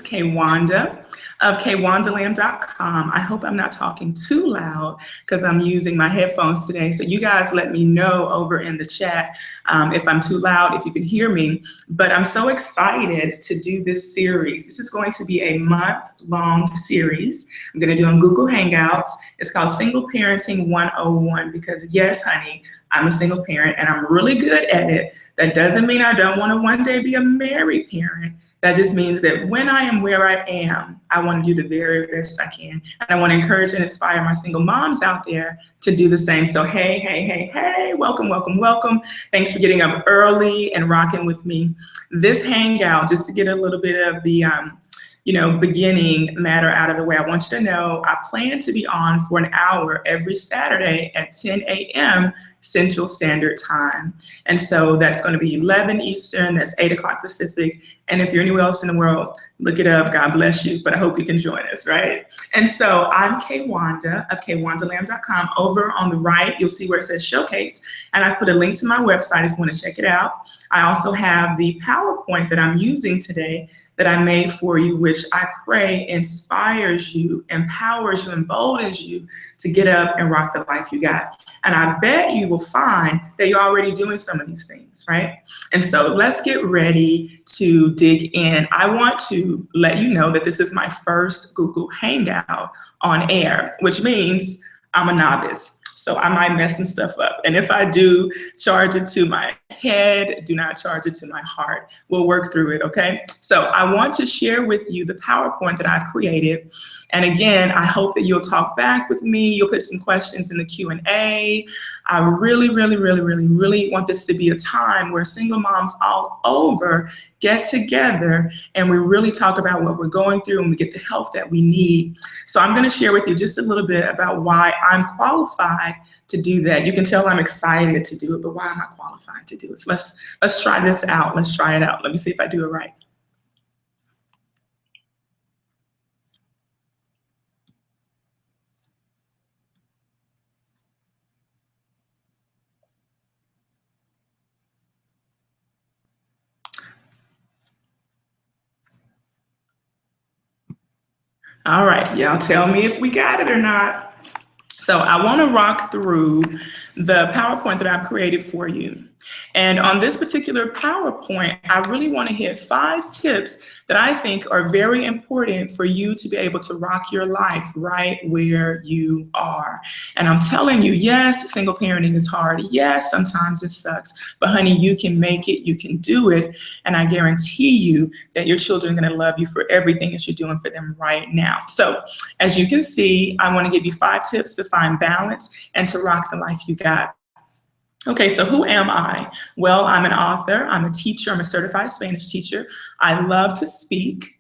Kaywanda of KaywandaLamb.com. I hope I'm not talking too loud because I'm using my headphones today. So you guys let me know over in the chat if I'm too loud, if you can hear me. But I'm so excited to do this series. This is going to be a month-long series I'm going to do on Google Hangouts. It's called Single Parenting 101 because yes, honey, I'm a single parent and I'm really good at it. That doesn't mean I don't want to one day be a married parent. That just means that when I am where I am, I want to do the very best I can. And I want to encourage and inspire my single moms out there to do the same. So hey, hey, hey, hey, welcome, welcome, welcome. Thanks for getting up early and rocking with me. This hangout, just to get a little bit of the beginning matter out of the way, I want you to know I plan to be on for an hour every Saturday at 10 a.m. Central Standard Time. And so that's going to be 11 Eastern, that's 8 o'clock Pacific. And if you're anywhere else in the world, look it up, God bless you, but I hope you can join us, right? And so I'm Kaywanda of KaywandaLamb.com. Over on the right, you'll see where it says Showcase, and I've put a link to my website if you want to check it out. I also have the PowerPoint that I'm using today that I made for you, which I pray inspires you, empowers you, emboldens you to get up and rock the life you got. And I bet you will find that you're already doing some of these things, right? And so let's get ready to dig in. I want to let you know that this is my first Google Hangout on air, which means I'm a novice. So I might mess some stuff up. And if I do, charge it to my head, do not charge it to my heart. We'll work through it, okay? So I want to share with you the PowerPoint that I've created. And again, I hope that you'll talk back with me. You'll put some questions in the Q&A. I really, really, really, really, really want this to be a time where single moms all over get together and we really talk about what we're going through and we get the help that we need. So I'm going to share with you just a little bit about why I'm qualified to do that. You can tell I'm excited to do it, but why am I qualified to do it? So let's try this out. Let's try it out. Let me see if I do it right. All right, y'all tell me if we got it or not. So I want to rock through the PowerPoint that I've created for you. And on this particular PowerPoint, I really want to hit 5 tips that I think are very important for you to be able to rock your life right where you are. And I'm telling you, yes, single parenting is hard. Yes, sometimes it sucks. But honey, you can make it, you can do it. And I guarantee you that your children are going to love you for everything that you're doing for them right now. So as you can see, I want to give you 5 tips to find balance and to rock the life you got. Okay, so who am I? Well, I'm an author, I'm a teacher, I'm a certified Spanish teacher. I love to speak,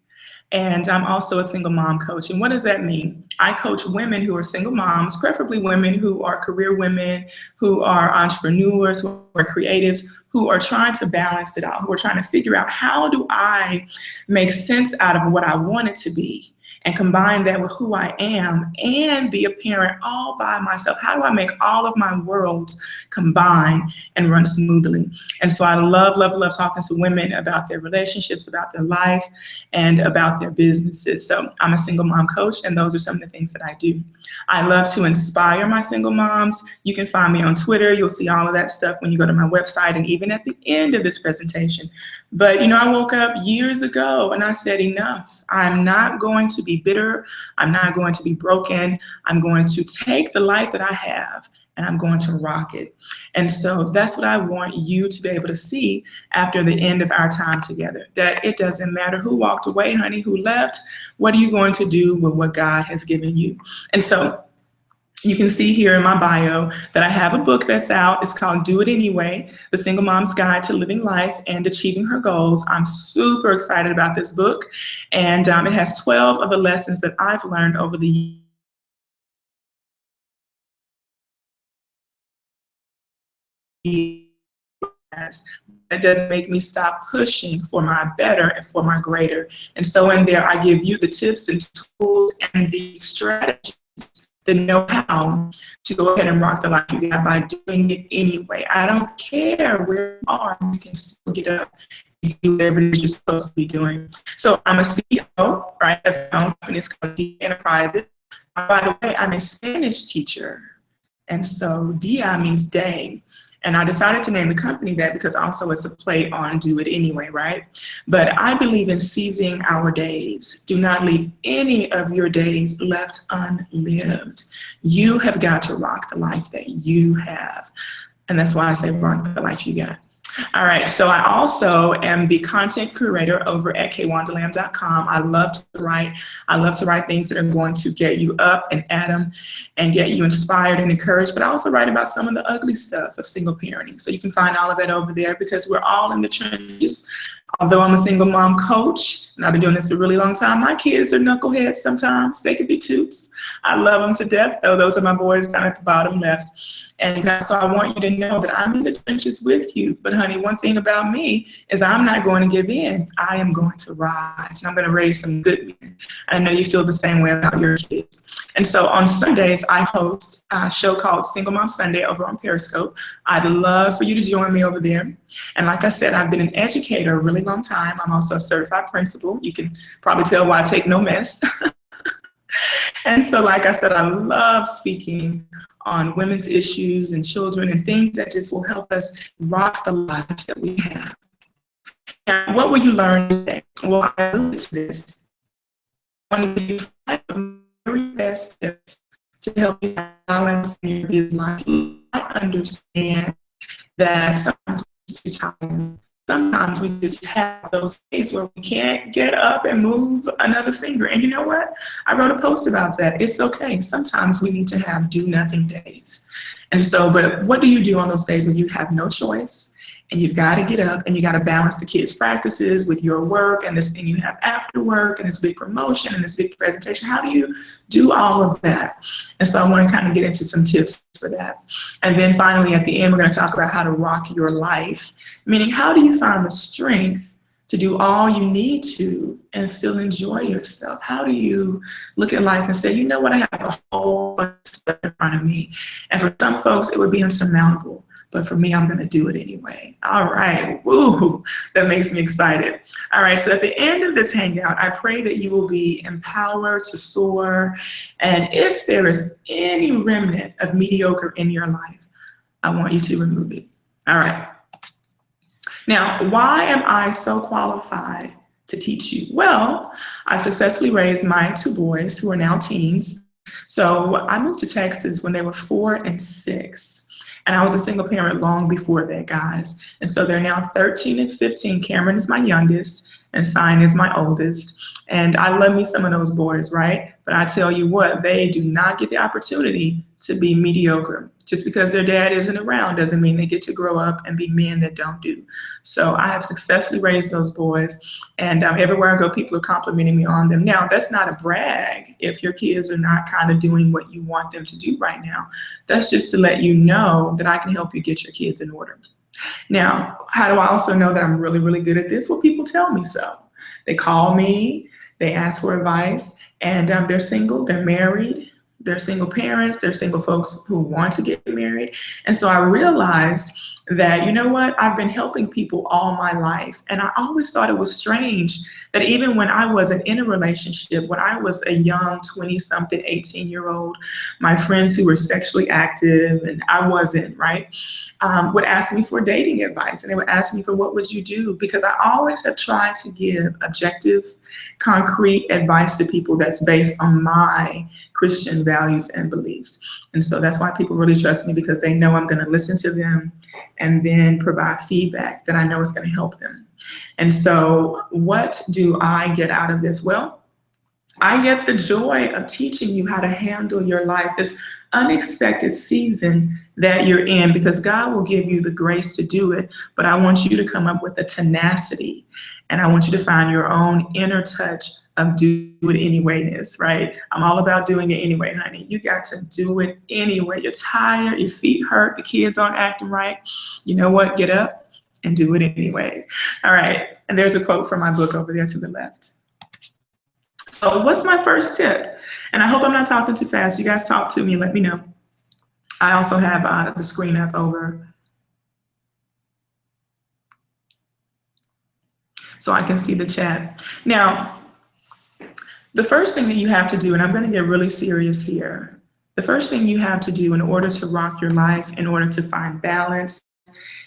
and I'm also a single mom coach. And what does that mean? I coach women who are single moms, preferably women who are career women, who are entrepreneurs, who are creatives, who are trying to balance it out, who are trying to figure out how do I make sense out of what I want it to be and combine that with who I am and be a parent all by myself. How do I make all of my worlds combine and run smoothly? And so I love, love, love talking to women about their relationships, about their life, and about their businesses. So I'm a single mom coach, and those are some of the things that I do. I love to inspire my single moms. You can find me on Twitter. You'll see all of that stuff when you go to my website and even at the end of this presentation. But I woke up years ago and I said, enough. I'm not going to be bitter. I'm not going to be broken. I'm going to take the life that I have and I'm going to rock it. And so that's what I want you to be able to see after the end of our time together, that it doesn't matter who walked away, honey, who left. What are you going to do with what God has given you? And so you can see here in my bio that I have a book that's out. It's called Do It Anyway, The Single Mom's Guide to Living Life and Achieving Her Goals. I'm super excited about this book. And it has 12 of the lessons that I've learned over the years. It does make me stop pushing for my better and for my greater. And so in there, I give you the tips and tools and the strategies, the know-how to go ahead and rock the life you got by doing it anyway. I don't care where you are, you can still get up, you do whatever it is you're supposed to be doing. So I'm a CEO, right, of my own company. It's called D Enterprises. By the way, I'm a Spanish teacher. And so Dia means day. And I decided to name the company that because also it's a play on do it anyway, right? But I believe in seizing our days. Do not leave any of your days left unlived. You have got to rock the life that you have. And that's why I say rock the life you got. All right, so I also am the content curator over at kaywandalamb.com. I love to write. I love to write things that are going to get you up and at 'em and get you inspired and encouraged, but I also write about some of the ugly stuff of single parenting. So you can find all of that over there because we're all in the trenches. Although I'm a single mom coach, and I've been doing this a really long time, my kids are knuckleheads sometimes. They could be toots. I love them to death, though. Those are my boys down at the bottom left. And so I want you to know that I'm in the trenches with you. But honey, one thing about me is I'm not going to give in. I am going to rise. And I'm going to raise some good men. I know you feel the same way about your kids. And so on Sundays, I host a show called Single Mom Sunday over on Periscope. I'd love for you to join me over there. And like I said, I've been an educator a really long time. I'm also a certified principal. You can probably tell why I take no mess. And so, like I said, I love speaking on women's issues and children and things that just will help us rock the lives that we have. And what will you learn today? Well, I alluded to this. One of the very best tips to help you balance in your busy life. I understand that sometimes we're too tired. Sometimes we just have those days where we can't get up and move another finger. And you know what? I wrote a post about that. It's okay. Sometimes we need to have do nothing days. And so, but what do you do on those days when you have no choice and you've got to get up and you got to balance the kids' practices with your work and this thing you have after work and this big promotion and this big presentation? How do you do all of that? And so I want to kind of get into some tips for that. And then finally, at the end, we're going to talk about how to rock your life, meaning how do you find the strength to do all you need to and still enjoy yourself? How do you look at life and say, you know what, I have a whole bunch of stuff in front of me. And for some folks, it would be insurmountable. But for me, I'm going to do it anyway. All right. Woo, that makes me excited. All right. So at the end of this hangout, I pray that you will be empowered to soar. And if there is any remnant of mediocre in your life, I want you to remove it. All right. Now, why am I so qualified to teach you? Well, I've successfully raised my two boys who are now teens. So I moved to Texas when they were 4 and 6. And I was a single parent long before that, guys. And so they're now 13 and 15. Cameron is my youngest, and Sign is my oldest. And I love me some of those boys, right? But I tell you what, they do not get the opportunity to be mediocre. Just because their dad isn't around doesn't mean they get to grow up and be men that don't do. So I have successfully raised those boys. And everywhere I go, people are complimenting me on them. Now, that's not a brag if your kids are not kind of doing what you want them to do right now. That's just to let you know that I can help you get your kids in order. Now, how do I also know that I'm really, really good at this? Well, people tell me so. They call me, they ask for advice, and they're single, they're married, they're single parents, they're single folks who want to get married. And so I realized that, you know what, I've been helping people all my life. And I always thought it was strange that even when I wasn't in a relationship, when I was a young 20-something, 18-year-old, my friends who were sexually active and I wasn't, right, would ask me for dating advice. And they would ask me for what would you do? Because I always have tried to give objective, concrete advice to people that's based on my Christian values and beliefs. And so that's why people really trust me, because they know I'm going to listen to them and then provide feedback that I know is going to help them. And so what do I get out of this? Well, I get the joy of teaching you how to handle your life, this unexpected season that you're in, because God will give you the grace to do it. But I want you to come up with a tenacity, and I want you to find your own inner touch of do it anywayness, right? I'm all about doing it anyway, honey. You got to do it anyway. You're tired, your feet hurt, the kids aren't acting right. You know what? Get up and do it anyway. All right. And there's a quote from my book over there to the left. So what's my first tip? And I hope I'm not talking too fast. You guys talk to me and let me know. I also have the screen up over. so I can see the chat. Now, the first thing that you have to do, and I'm going to get really serious here, the first thing you have to do in order to rock your life, in order to find balance,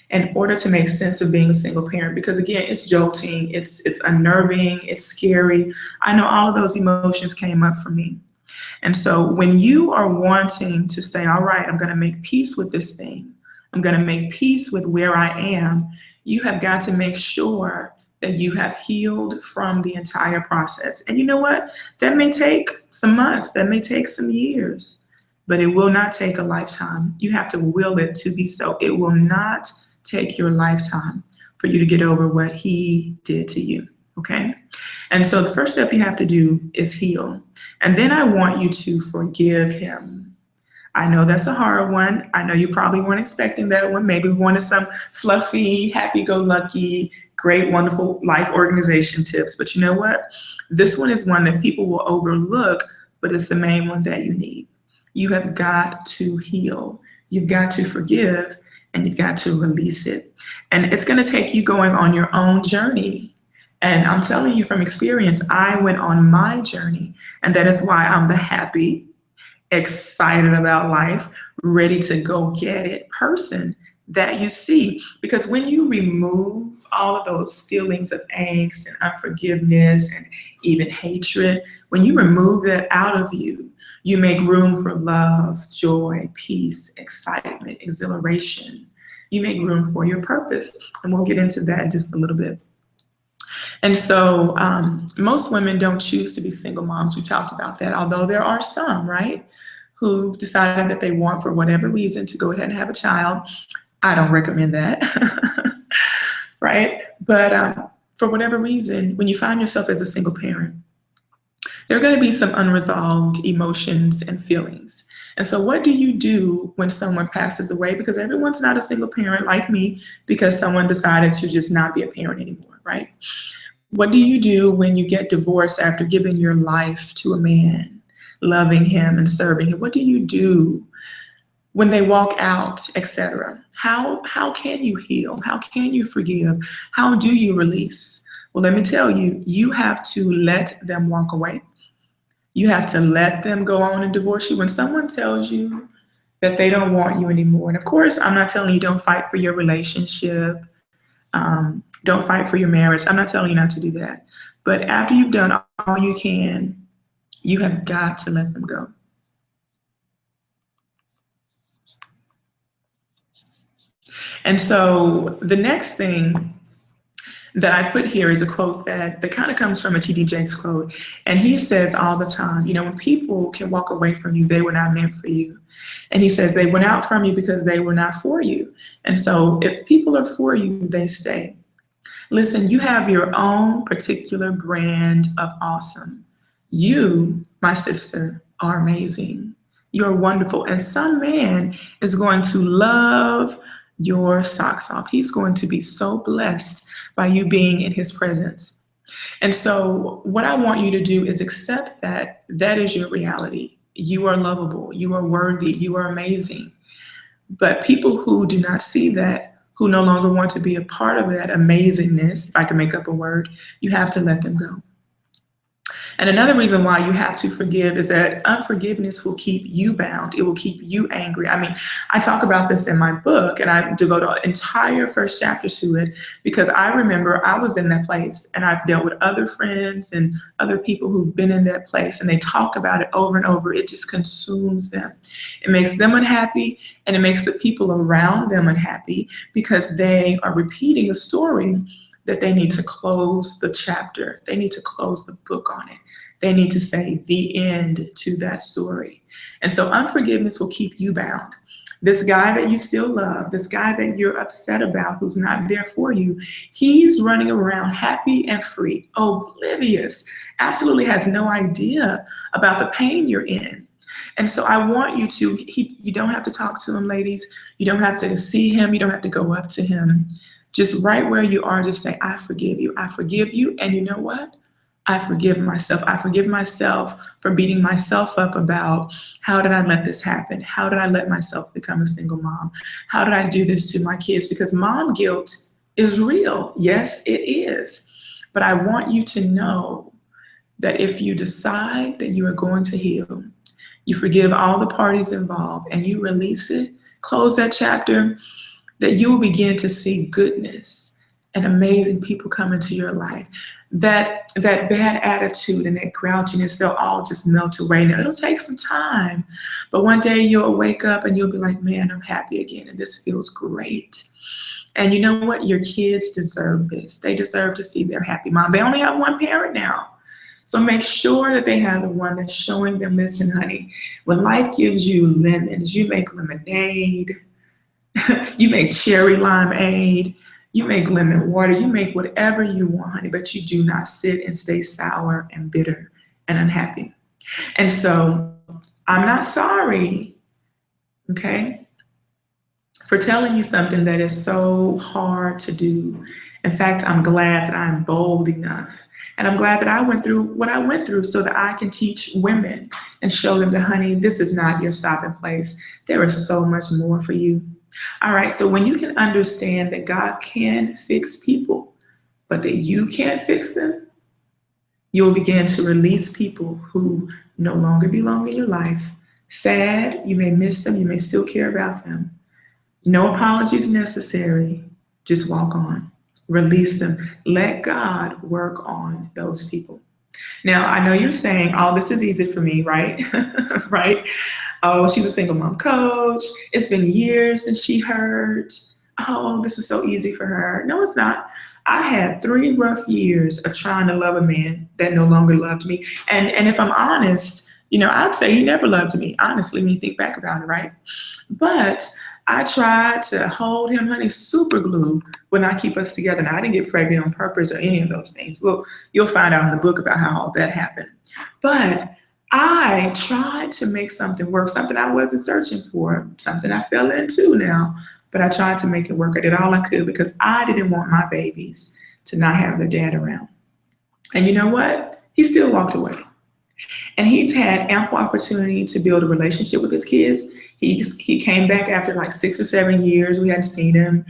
in order to make sense of being a single parent, because again, it's jolting, it's unnerving, it's scary. I know all of those emotions came up for me. And so when you are wanting to say, all right, I'm going to make peace with this thing, I'm going to make peace with where I am, you have got to make sure that you have healed from the entire process. And you know what? That may take some months, that may take some years, but it will not take a lifetime. You have to will it to be so. It will not take your lifetime for you to get over what he did to you, okay? And so the first step you have to do is heal. And then I want you to forgive him. I know that's a hard one. I know you probably weren't expecting that one. Maybe wanted some fluffy, happy-go-lucky, great, wonderful life organization tips. But you know what? This one is one that people will overlook, but it's the main one that you need. You have got to heal. You've got to forgive, and you've got to release it. And it's going to take you going on your own journey. And I'm telling you from experience, I went on my journey, and that is why I'm the happy, excited about life, ready to go get it person that you see. Because when you remove all of those feelings of angst and unforgiveness and even hatred, when you remove that out of you, you make room for love, joy, peace, excitement, exhilaration. You make room for your purpose. And we'll get into that in just a little bit. And so most women don't choose to be single moms. We talked about that, although there are some, right, who've decided that they want, for whatever reason, to go ahead and have a child. I don't recommend that, right? But for whatever reason, when you find yourself as a single parent, there are going to be some unresolved emotions and feelings. And so what do you do when someone passes away? Because everyone's not a single parent like me because someone decided to just not be a parent anymore, right? What do you do when you get divorced after giving your life to a man, loving him and serving him? What do you do when they walk out, etc.? How can you heal? How can you forgive? How do you release? Well, let me tell you, you have to let them walk away. You have to let them go on and divorce you. When someone tells you that they don't want you anymore, and of course, I'm not telling you don't fight for your relationship, don't fight for your marriage. I'm not telling you not to do that. But after you've done all you can, you have got to let them go. And so the next thing that I put here is a quote that kind of comes from a T.D. Jakes quote. And he says all the time, you know, when people can walk away from you, they were not meant for you. And he says they went out from you because they were not for you. And so if people are for you, they stay. Listen, you have your own particular brand of awesome. You, my sister, are amazing. You're wonderful. And some man is going to love your socks off. He's going to be so blessed by you being in his presence. And so what I want you to do is accept that that is your reality. You are lovable. You are worthy. You are amazing. But people who do not see that, who no longer want to be a part of that amazingness, if I can make up a word, you have to let them go. And another reason why you have to forgive is that unforgiveness will keep you bound. It will keep you angry. I mean, I talk about this in my book, and I devote an entire first chapter to it because I remember I was in that place, and I've dealt with other friends and other people who've been in that place, and they talk about it over and over. It just consumes them. It makes them unhappy, and it makes the people around them unhappy because they are repeating a story that they need to close the chapter. They need to close the book on it. They need to say the end to that story. And so unforgiveness will keep you bound. This guy that you still love, this guy that you're upset about, who's not there for you, he's running around happy and free, oblivious, absolutely has no idea about the pain you're in. And so I want you to, you don't have to talk to him, ladies. You don't have to see him. You don't have to go up to him. Just right where you are, just say, I forgive you. I forgive you. And you know what? I forgive myself. I forgive myself for beating myself up about how did I let this happen? How did I let myself become a single mom? How did I do this to my kids? Because mom guilt is real. Yes, it is. But I want you to know that if you decide that you are going to heal, you forgive all the parties involved, and you release it, close that chapter, that you will begin to see goodness and amazing people come into your life. That bad attitude and that grouchiness, they'll all just melt away. Now, it'll take some time, but one day you'll wake up and you'll be like, man, I'm happy again, and this feels great. And you know what? Your kids deserve this. They deserve to see their happy mom. They only have one parent now. So make sure that they have the one that's showing them, listen, honey, when life gives you lemons, you make lemonade, you make cherry limeade, you make lemon water, you make whatever you want, honey, but you do not sit and stay sour and bitter and unhappy. And so I'm not sorry, okay, for telling you something that is so hard to do. In fact, I'm glad that I'm bold enough. And I'm glad that I went through what I went through so that I can teach women and show them that, honey, this is not your stopping place. There is so much more for you. All right, so when you can understand that God can fix people, but that you can't fix them, you'll begin to release people who no longer belong in your life. Sad, you may miss them, you may still care about them. No apologies necessary. Just walk on. Release them. Let God work on those people. Now, I know you're saying, oh, this is easy for me, right? Right? Oh, she's a single mom coach. It's been years since she hurt. Oh, this is so easy for her. No, it's not. I had 3 rough years of trying to love a man that no longer loved me. And if I'm honest, I'd say he never loved me, honestly, when you think back about it, right? But I tried to hold him, honey, super glue would not keep us together. Now, I didn't get pregnant on purpose or any of those things. Well, you'll find out in the book about how all that happened. But I tried to make something work, something I wasn't searching for, something I fell into now. But I tried to make it work. I did all I could because I didn't want my babies to not have their dad around. And you know what? He still walked away. And he's had ample opportunity to build a relationship with his kids. He came back after like 6 or 7 years. We hadn't seen him.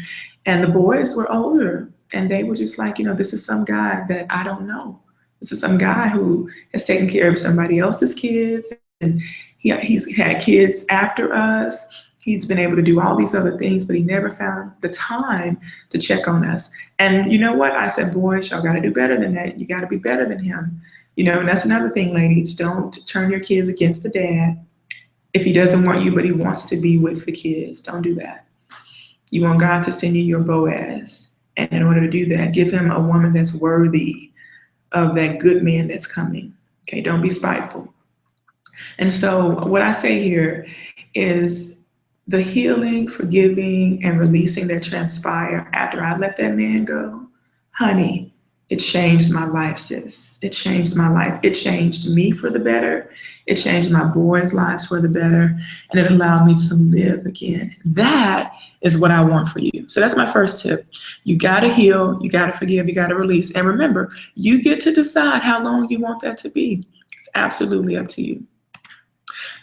And the boys were older. And they were just like, this is some guy that I don't know. This is some guy who has taken care of somebody else's kids. And he's had kids after us. He's been able to do all these other things, but he never found the time to check on us. And you know what? I said, boys, y'all got to do better than that. You got to be better than him. And that's another thing, ladies. Don't turn your kids against the dad. If he doesn't want you, but he wants to be with the kids, don't do that. You want God to send you your Boaz. And in order to do that, give him a woman that's worthy of that good man that's coming. Okay, don't be spiteful. And so what I say here is the healing, forgiving, and releasing that transpire after I let that man go, honey, it changed my life, sis. It changed my life. It changed me for the better. It changed my boys' lives for the better. And it allowed me to live again. That is what I want for you. So that's my first tip. You got to heal. You got to forgive. You got to release. And remember, you get to decide how long you want that to be. It's absolutely up to you.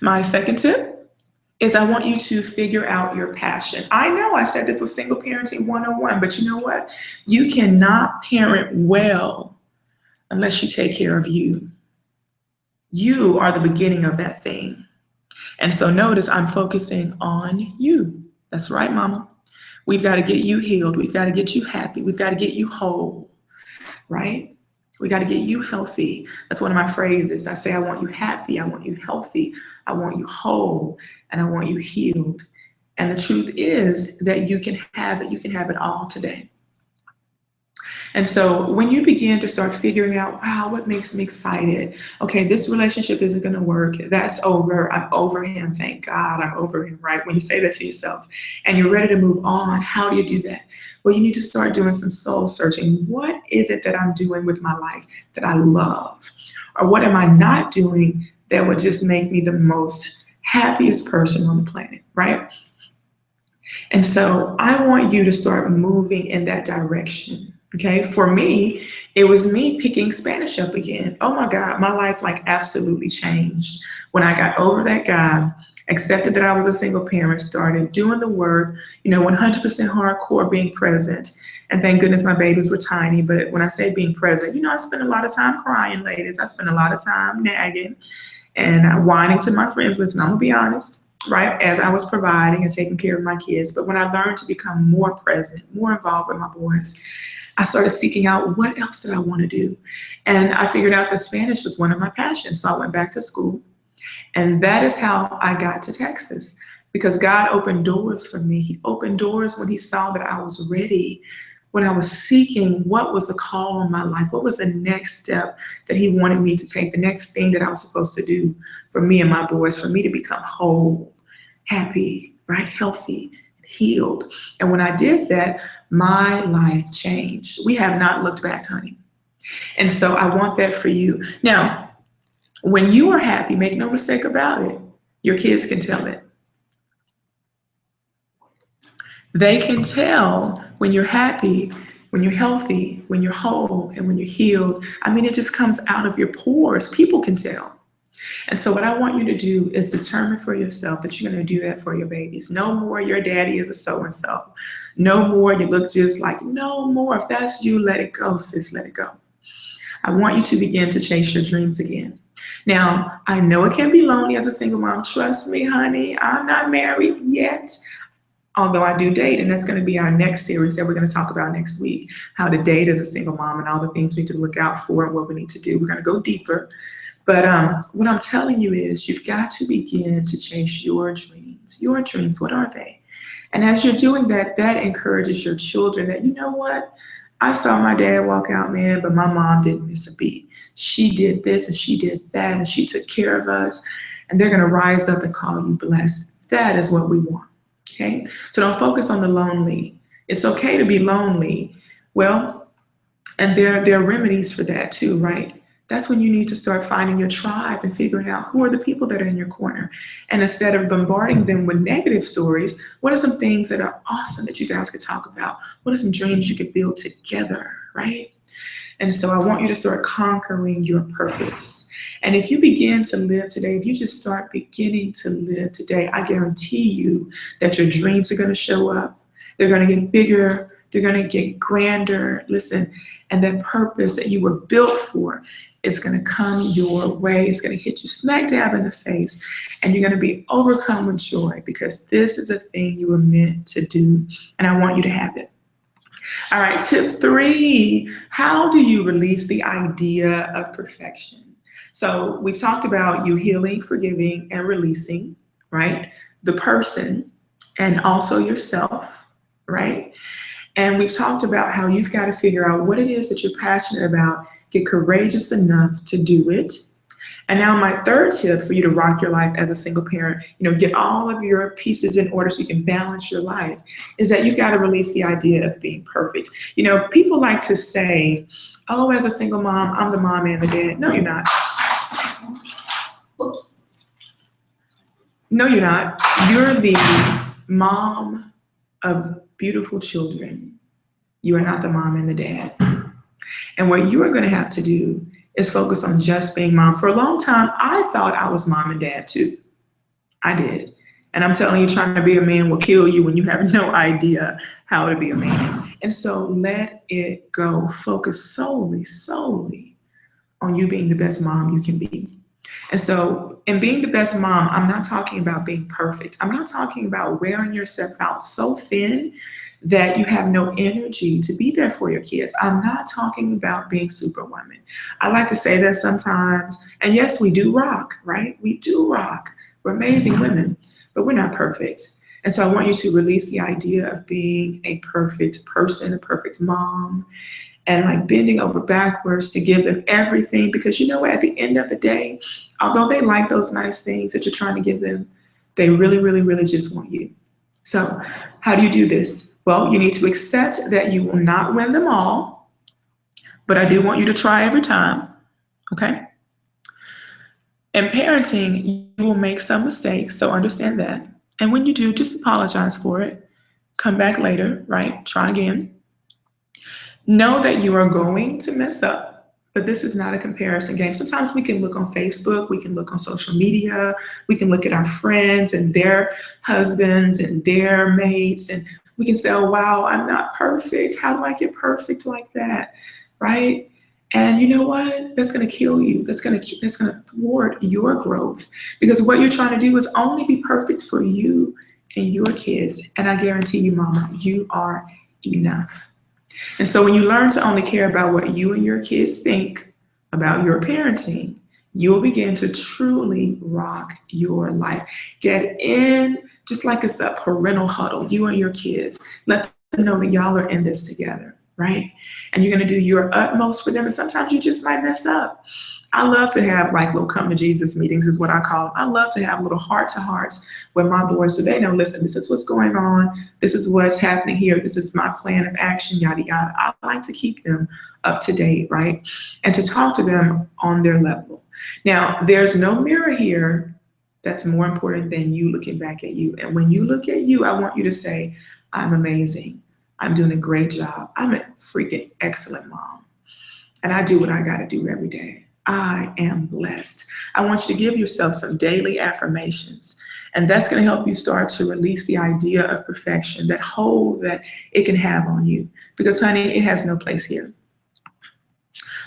My second tip is I want you to figure out your passion. I know I said this was single parenting 101, but you know what? You cannot parent well unless you take care of you. You are the beginning of that thing. And so notice I'm focusing on you. That's right, mama. We've got to get you healed. We've got to get you happy. We've got to get you whole, right? We got to get you healthy. That's one of my phrases. I say, I want you happy. I want you healthy. I want you whole. And I want you healed. And the truth is that you can have it. You can have it all today. And so when you begin to start figuring out, wow, what makes me excited? Okay, this relationship isn't going to work. That's over. I'm over him. Thank God I'm over him, right? When you say that to yourself and you're ready to move on, how do you do that? Well, you need to start doing some soul searching. What is it that I'm doing with my life that I love? Or what am I not doing that would just make me the most happiest person on the planet, right? And so I want you to start moving in that direction. Okay, for me, it was me picking Spanish up again. Oh my God, my life like absolutely changed when I got over that guy accepted that I was a single parent, started doing the work, 100% hardcore, being present. And thank goodness my babies were tiny. But when I say being present, I spent a lot of time crying, ladies. I spent a lot of time nagging and whining to my friends. Listen, I'm going to be honest, right? As I was providing and taking care of my kids. But when I learned to become more present, more involved with my boys, I started seeking out what else did I want to do. And I figured out that Spanish was one of my passions. So I went back to school. And that is how I got to Texas, because God opened doors for me. He opened doors when he saw that I was ready, when I was seeking what was the call on my life, what was the next step that he wanted me to take, the next thing that I was supposed to do for me and my boys, for me to become whole, happy, right, healthy, healed. And when I did that, my life changed. We have not looked back, honey. And so I want that for you. Now, when you are happy, make no mistake about it, your kids can tell it. They can tell when you're happy, when you're healthy, when you're whole, and when you're healed. I mean, it just comes out of your pores. People can tell. And so what I want you to do is determine for yourself that you're going to do that for your babies. No more your daddy is a so-and-so. No more you look just like, no more. If that's you, let it go, sis, let it go. I want you to begin to chase your dreams again. Now, I know it can be lonely as a single mom. Trust me, honey, I'm not married yet, although I do date, and that's going to be our next series that we're going to talk about next week, how to date as a single mom and all the things we need to look out for and what we need to do. We're going to go deeper. But what I'm telling you is you've got to begin to chase your dreams. Your dreams, what are they? And as you're doing that, that encourages your children that, you know what? I saw my dad walk out, man, but my mom didn't miss a beat. She did this and she did that and she took care of us. And they're going to rise up and call you blessed. That is what we want. Okay? So don't focus on the lonely. It's okay to be lonely. Well, and there are remedies for that too, right? That's when you need to start finding your tribe and figuring out who are the people that are in your corner. And instead of bombarding them with negative stories, what are some things that are awesome that you guys could talk about? What are some dreams you could build together, right? And so I want you to start conquering your purpose. And if you begin to live today, if you just start beginning to live today, I guarantee you that your dreams are going to show up. They're going to get bigger. They're going to get grander. Listen, and that purpose that you were built for, it's going to come your way. It's going to hit you smack dab in the face. And you're going to be overcome with joy because this is a thing you were meant to do. And I want you to have it. All right, tip 3, how do you release the idea of perfection? So we've talked about you healing, forgiving, and releasing, right? The person and also yourself, right? And we've talked about how you've got to figure out what it is that you're passionate about, get courageous enough to do it. And now my third tip for you to rock your life as a single parent, get all of your pieces in order so you can balance your life, is that you've got to release the idea of being perfect. People like to say, oh, as a single mom, I'm the mom and the dad. No, you're not. Oops. No, you're not. You're the mom of beautiful children. You are not the mom and the dad. And what you are going to have to do is focus on just being mom. For a long time, I thought I was mom and dad too. I did. And I'm telling you, trying to be a man will kill you when you have no idea how to be a man. And so let it go. Focus solely on you being the best mom you can be. And so in being the best mom, I'm not talking about being perfect. I'm not talking about wearing yourself out so thin that you have no energy to be there for your kids. I'm not talking about being superwoman. I like to say that sometimes, and yes, we do rock, right? We do rock. We're amazing women, but we're not perfect. And so I want you to release the idea of being a perfect person, a perfect mom, and like bending over backwards to give them everything, because you know what, at the end of the day, although they like those nice things that you're trying to give them, they really, really, really just want you. So how do you do this? Well, you need to accept that you will not win them all, but I do want you to try every time, okay? In parenting, you will make some mistakes, so understand that. And when you do, just apologize for it. Come back later, right? Try again. Know that you are going to mess up, But this is not a comparison game. Sometimes we can look on Facebook, we can look on social media, we can look at our friends and their husbands and their mates, and we can say, oh, wow, I'm not perfect. How do I get perfect like that? Right? And you know what? That's going to kill you. That's going to thwart your growth, because what you're trying to do is only be perfect for you and your kids. And I guarantee you, mama, you are enough. And so when you learn to only care about what you and your kids think about your parenting, you'll begin to truly rock your life. Get in, just like it's a parental huddle, you and your kids. Let them know that y'all are in this together, right? And you're going to do your utmost for them. And sometimes you just might mess up. I love to have like little come to Jesus meetings is what I call them. I love to have little heart to hearts with my boys so they know, listen, this is what's going on. This is what's happening here. This is my plan of action, yada, yada. I like to keep them up to date, right? And to talk to them on their level. Now, there's no mirror here that's more important than you looking back at you. And when you look at you, I want you to say, I'm amazing. I'm doing a great job. I'm a freaking excellent mom. And I do what I got to do every day. I am blessed. I want you to give yourself some daily affirmations, and that's going to help you start to release the idea of perfection, that hold that it can have on you, because honey, it has no place here.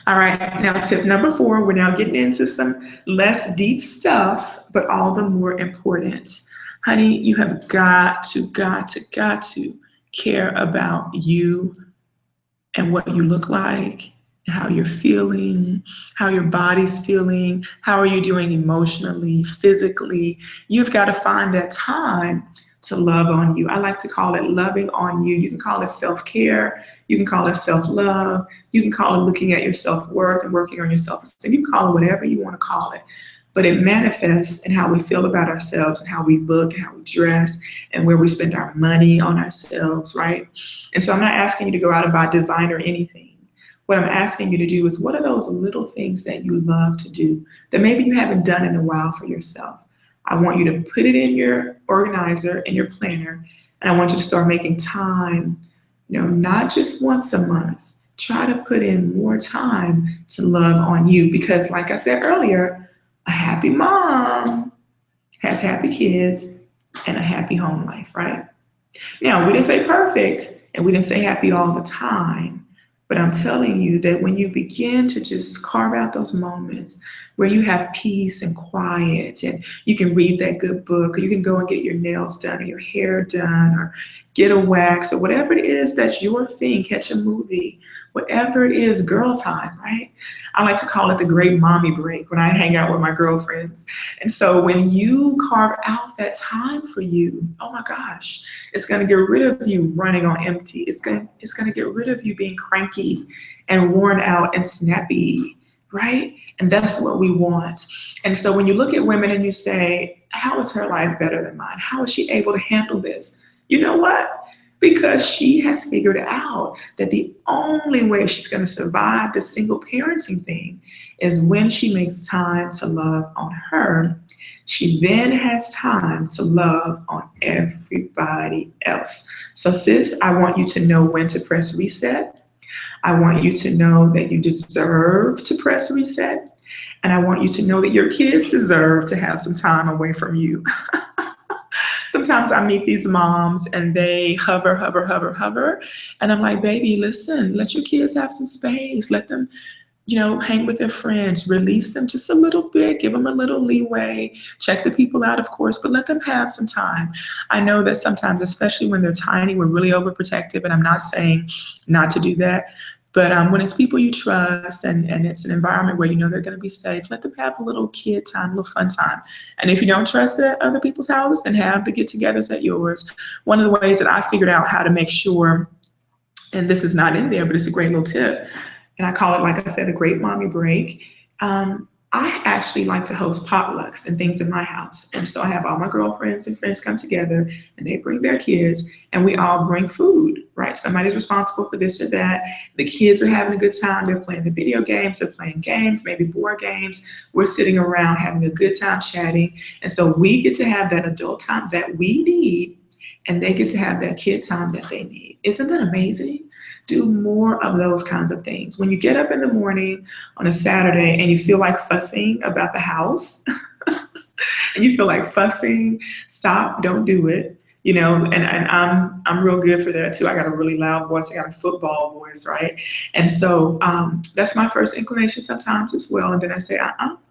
All right, now tip number 4, we're now getting into some less deep stuff, but all the more important. Honey, you have got to care about you and what you look like, how you're feeling, how your body's feeling, how are you doing emotionally, physically. You've got to find that time to love on you. I like to call it loving on you. You can call it self-care. You can call it self-love. You can call it looking at your self-worth and working on your self-esteem. You can call it whatever you want to call it. But it manifests in how we feel about ourselves and how we look and how we dress and where we spend our money on ourselves, right? And so I'm not asking you to go out and buy designer or anything. What I'm asking you to do is, what are those little things that you love to do that maybe you haven't done in a while for yourself? I want you to put it in your organizer, in your planner, and I want you to start making time, not just once a month. Try to put in more time to love on you, because like I said earlier, a happy mom has happy kids and a happy home life, right? Now, we didn't say perfect and we didn't say happy all the time. But I'm telling you that when you begin to just carve out those moments where you have peace and quiet, and you can read that good book, or you can go and get your nails done or your hair done or get a wax or whatever it is that's your thing, catch a movie, whatever it is, girl time, right? I like to call it the great mommy break when I hang out with my girlfriends. And so when you carve out that time for you, oh my gosh, it's going to get rid of you running on empty. It's going to get rid of you being cranky and worn out and snappy, right? And that's what we want. And so when you look at women and you say, how is her life better than mine? How is she able to handle this? You know what? Because she has figured out that the only way she's going to survive the single parenting thing is when she makes time to love on her. She then has time to love on everybody else. So sis, I want you to know when to press reset. I want you to know that you deserve to press reset. And I want you to know that your kids deserve to have some time away from you. Sometimes I meet these moms and they hover. And I'm like, baby, listen, let your kids have some space. Let them, hang with their friends, release them just a little bit, give them a little leeway, check the people out, of course, but let them have some time. I know that sometimes, especially when they're tiny, we're really overprotective, and I'm not saying not to do that. But when it's people you trust and it's an environment where they're going to be safe, let them have a little kid time, a little fun time. And if you don't trust it at other people's houses, then have the get-togethers at yours. One of the ways that I figured out how to make sure, and this is not in there, but it's a great little tip, and I call it, like I said, the Great Mommy Break. I actually like to host potlucks and things in my house. And so I have all my girlfriends and friends come together and they bring their kids and we all bring food, right? Somebody's responsible for this or that. The kids are having a good time. They're playing the video games, they're playing games, maybe board games. We're sitting around having a good time chatting. And so we get to have that adult time that we need, and they get to have that kid time that they need. Isn't that amazing? Do more of those kinds of things. When you get up in the morning on a Saturday and you feel like fussing about the house and you feel like fussing, stop, don't do it. You know, and I'm real good for that too. I got a really loud voice. I got a football voice, right? And so that's my first inclination sometimes as well. And then I say,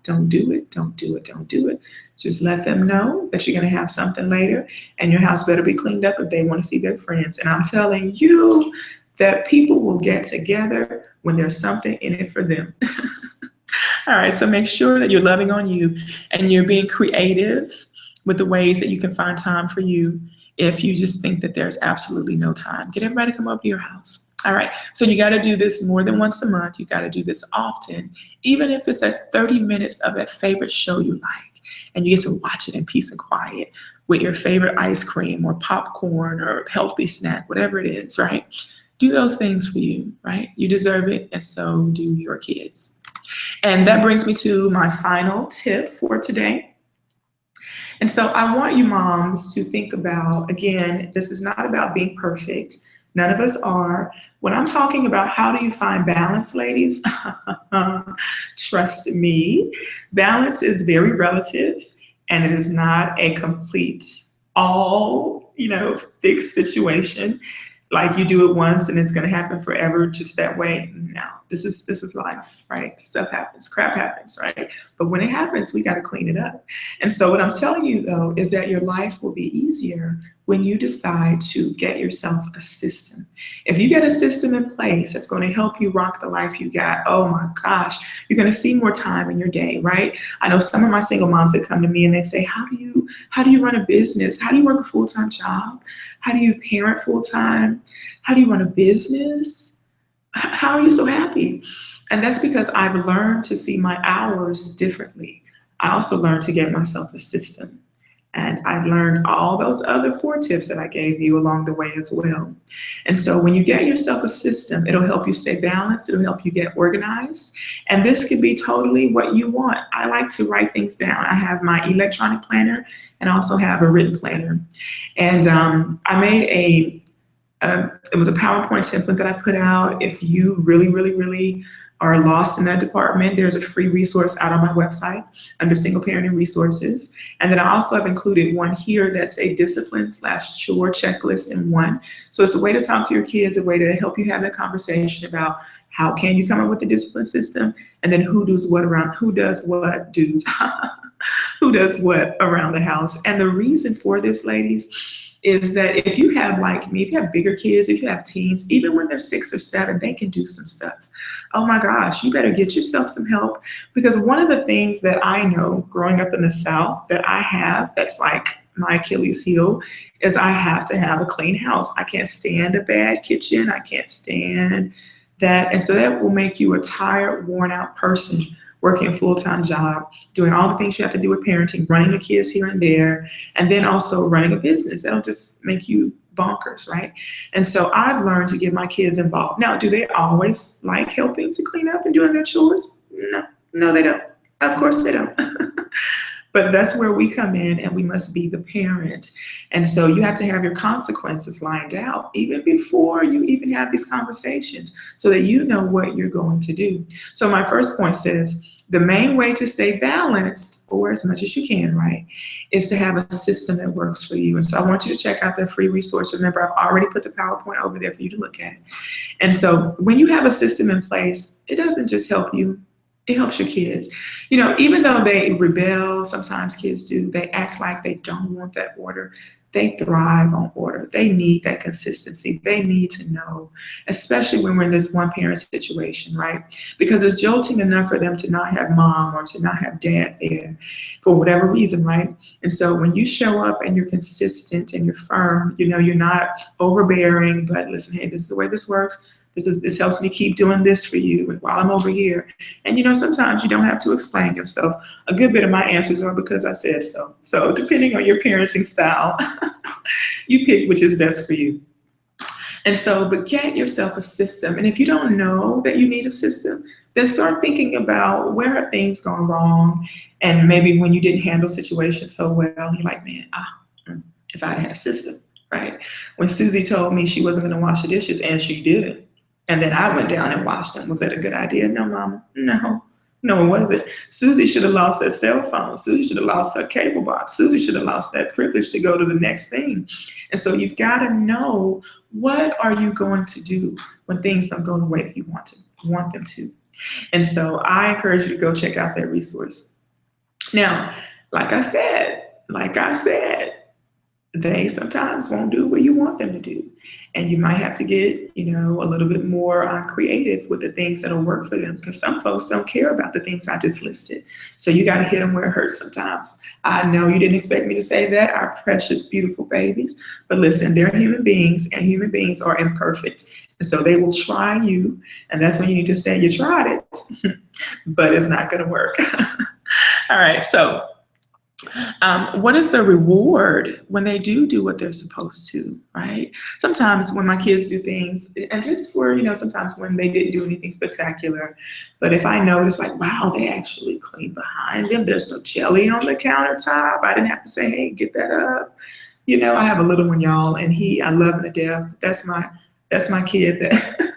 don't do it, don't do it, don't do it. Just let them know that you're going to have something later, and your house better be cleaned up if they want to see their friends. And I'm telling you that people will get together when there's something in it for them. All right, so make sure that you're loving on you and you're being creative with the ways that you can find time for you. If you just think that there's absolutely no time, get everybody to come over to your house. All right, so you got to do this more than once a month. You got to do this often, even if it's that 30 minutes of that favorite show you like, and you get to watch it in peace and quiet with your favorite ice cream or popcorn or healthy snack, whatever it is, right? Do those things for you, right? You deserve it, and so do your kids. And that brings me to my final tip for today. And so I want you moms to think about, again, this is not about being perfect. None of us are. When I'm talking about how do you find balance, ladies, trust me, balance is very relative, and it is not a complete, all, fixed situation. Like you do it once and it's going to happen forever just that way. No, this is life, right? Stuff happens, crap happens, right? But when it happens, we got to clean it up. And so what I'm telling you though, is that your life will be easier when you decide to get yourself a system. If you get a system in place that's going to help you rock the life you got, oh my gosh, you're going to see more time in your day, right? I know some of my single moms that come to me and they say, how do you run a business? How do you work a full-time job? How do you parent full-time? How do you run a business? How are you so happy? And that's because I've learned to see my hours differently. I also learned to get myself a system. And I've learned all those other 4 tips that I gave you along the way as well. And so when you get yourself a system, it'll help you stay balanced. It'll help you get organized. And this could be totally what you want. I like to write things down. I have my electronic planner and also have a written planner. And I made it was a PowerPoint template that I put out. If you really, really, really are lost in that department, there's a free resource out on my website under single parenting resources. And then I also have included one here that's a discipline/chore checklist in one. So it's a way to talk to your kids, a way to help you have that conversation about how can you come up with a discipline system, and then who does what around the house. And the reason for this, ladies, is that if you have, like me, if you have bigger kids, if you have teens, even when they're 6 or 7, they can do some stuff. Oh my gosh, you better get yourself some help, because one of the things that I know growing up in the South that I have that's like my Achilles heel is I have to have a clean house. I can't stand a bad kitchen. I can't stand that. And so that will make you a tired, worn out person working a full-time job, doing all the things you have to do with parenting, running the kids here and there, and then also running a business. That'll just make you bonkers, right? And so I've learned to get my kids involved. Now, do they always like helping to clean up and doing their chores? No, they don't. Of course they don't. But that's where we come in, and we must be the parent. And so you have to have your consequences lined out even before you even have these conversations so that you know what you're going to do. So my first point says the main way to stay balanced, or as much as you can, right, is to have a system that works for you. And so I want you to check out that free resource. Remember, I've already put the PowerPoint over there for you to look at. And so when you have a system in place, it doesn't just help you. It helps your kids. Even though they rebel, sometimes kids do, they act like they don't want that order. They thrive on order. They need that consistency. They need to know, especially when we're in this one parent situation, right? Because it's jolting enough for them to not have mom or to not have dad there for whatever reason, right? And so when you show up and you're consistent and you're firm, you're not overbearing, but listen, hey, this is the way this works. This helps me keep doing this for you while I'm over here. And sometimes you don't have to explain yourself. A good bit of my answers are because I said so. So depending on your parenting style, you pick which is best for you. And so, but get yourself a system. And if you don't know that you need a system, then start thinking about where have things gone wrong. And maybe when you didn't handle situations so well, you're like, man, if I'd had a system, right? When Susie told me she wasn't going to wash the dishes, and she didn't. And then I went down and watched them. Was that a good idea? No, Mama. No. No, it wasn't. Susie should have lost that cell phone. Susie should have lost her cable box. Susie should have lost that privilege to go to the next thing. And so you've got to know, what are you going to do when things don't go the way that you want them to? And so I encourage you to go check out that resource. Now, like I said, they sometimes won't do what you want them to do. And you might have to get, a little bit more creative with the things that'll work for them, because some folks don't care about the things I just listed. So you got to hit them where it hurts sometimes. I know you didn't expect me to say that, our precious, beautiful babies. But listen, they're human beings, and human beings are imperfect. And so they will try you. And that's when you need to say, you tried it, but it's not going to work. All right. So what is the reward when they do what they're supposed to, right? Sometimes when my kids do things, and just for, sometimes when they didn't do anything spectacular, but if I notice, like, wow, they actually clean behind them, there's no jelly on the countertop, I didn't have to say, hey, get that up. I have a little one, y'all, and I love him to death. That's my kid that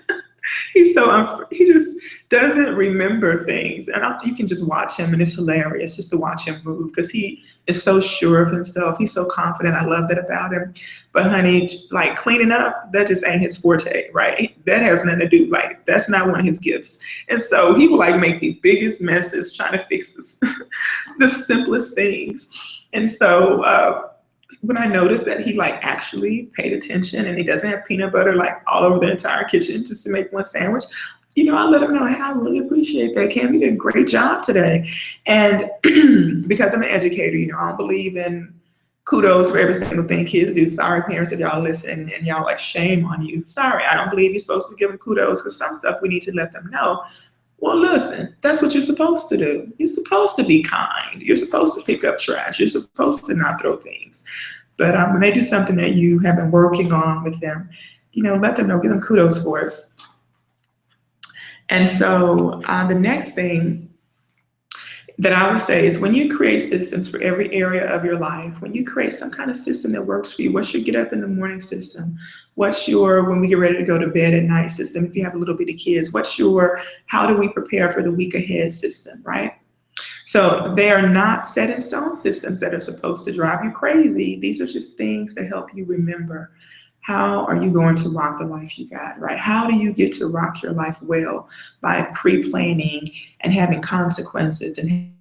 he just doesn't remember things. And you can just watch him, and it's hilarious just to watch him move, because he is so sure of himself. He's so confident. I love that about him. But honey, like, cleaning up, that just ain't his forte, right? That has nothing to do, like, that's not one of his gifts. And so he will like make the biggest messes trying to fix this, the simplest things. And so when I noticed that he like actually paid attention, and he doesn't have peanut butter like all over the entire kitchen just to make one sandwich, I let him know, hey, I really appreciate that. Cam, you did a great job today. And because I'm an educator, I don't believe in kudos for every single thing kids do. Sorry, parents, if y'all listen and y'all like, shame on you. Sorry, I don't believe you're supposed to give them kudos, because some stuff we need to let them know. Well, listen, that's what you're supposed to do. You're supposed to be kind. You're supposed to pick up trash. You're supposed to not throw things. But when they do something that you have been working on with them, let them know, give them kudos for it. And so the next thing that I would say is, when you create systems for every area of your life, when you create some kind of system that works for you, what's your get up in the morning system? What's your when we get ready to go to bed at night system? If you have little bitty kids, what's your how do we prepare for the week ahead system, right? So they are not set in stone systems that are supposed to drive you crazy. These are just things that help you remember, how are you going to rock the life you got, right? How do you get to rock your life well? By pre-planning and having consequences and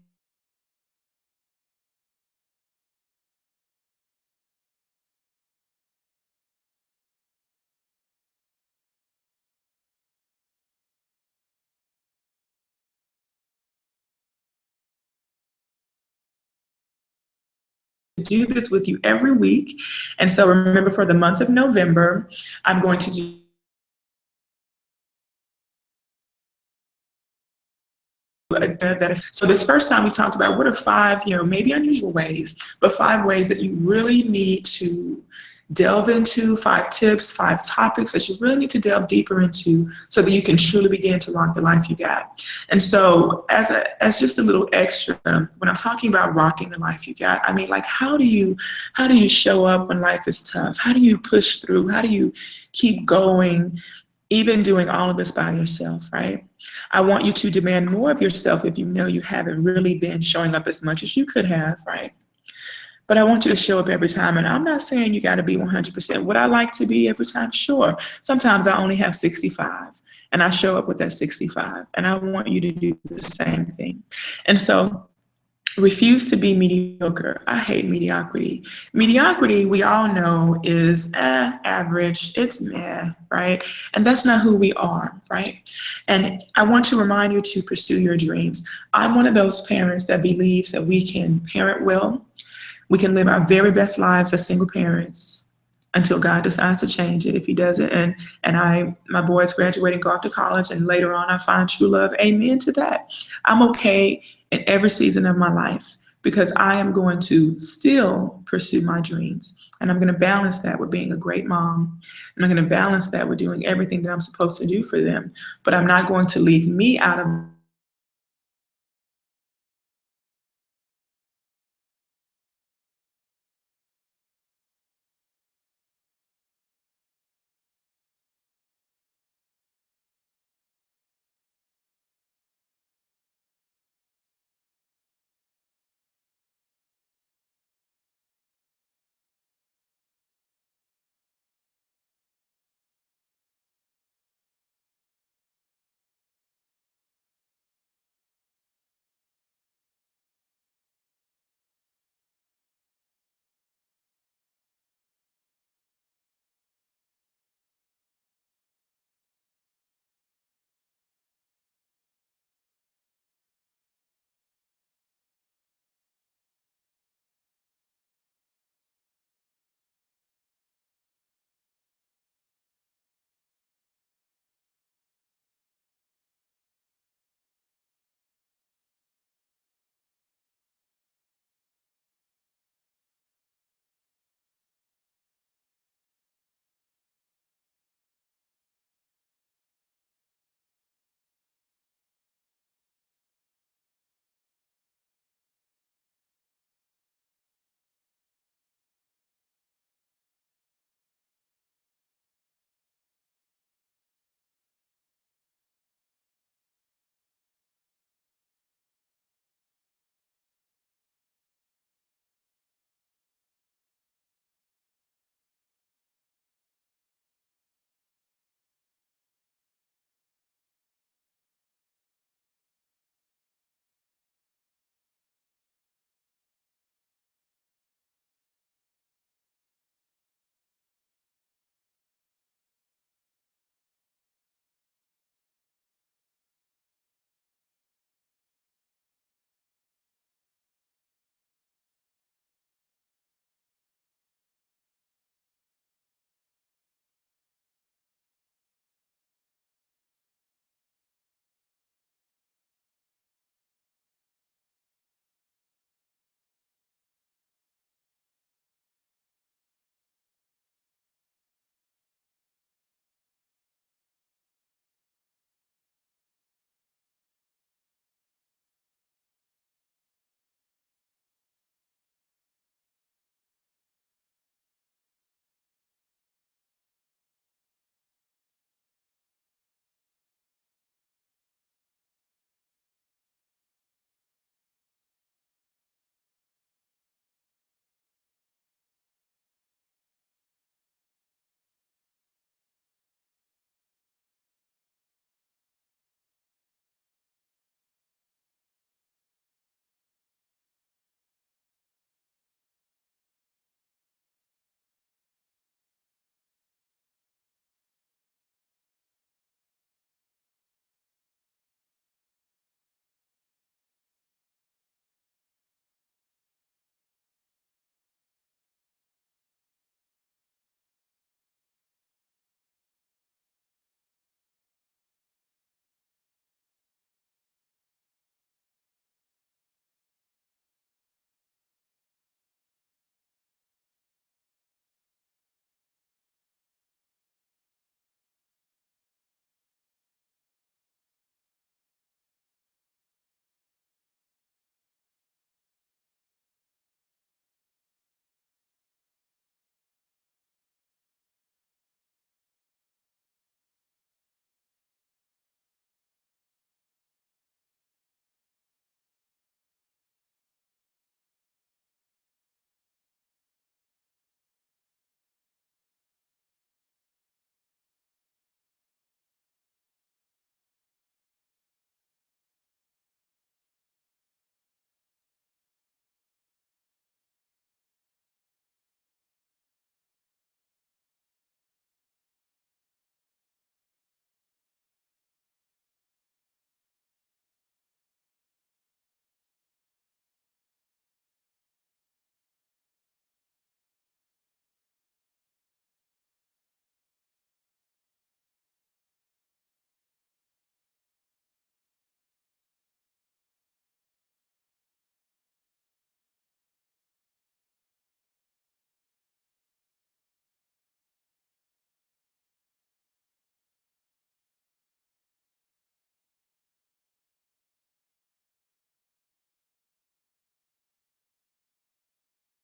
do this with you every week. And so remember, for the month of November, I'm going to do so this first time we talked about what are 5, maybe unusual ways, but 5 ways that you really need to delve into, 5 tips, 5 topics that you really need to delve deeper into, so that you can truly begin to rock the life you got. And so as just a little extra, when I'm talking about rocking the life you got, I mean, like, how do you show up when life is tough? How do you push through? How do you keep going, even doing all of this by yourself, right? I want you to demand more of yourself if you know you haven't really been showing up as much as you could have, right? But I want you to show up every time. And I'm not saying you got to be 100%. Would I like to be every time? Sure. Sometimes I only have 65, and I show up with that 65. And I want you to do the same thing. And so refuse to be mediocre. I hate mediocrity. Mediocrity, we all know, is average. It's meh, right? And that's not who we are, right? And I want to remind you to pursue your dreams. I'm one of those parents that believes that we can parent well. We can live our very best lives as single parents until God decides to change it. If he doesn't, and my boys graduate and go off to college, and later on I find true love, amen to that. I'm okay in every season of my life, because I am going to still pursue my dreams. And I'm going to balance that with being a great mom. And I'm going to balance that with doing everything that I'm supposed to do for them. But I'm not going to leave me out of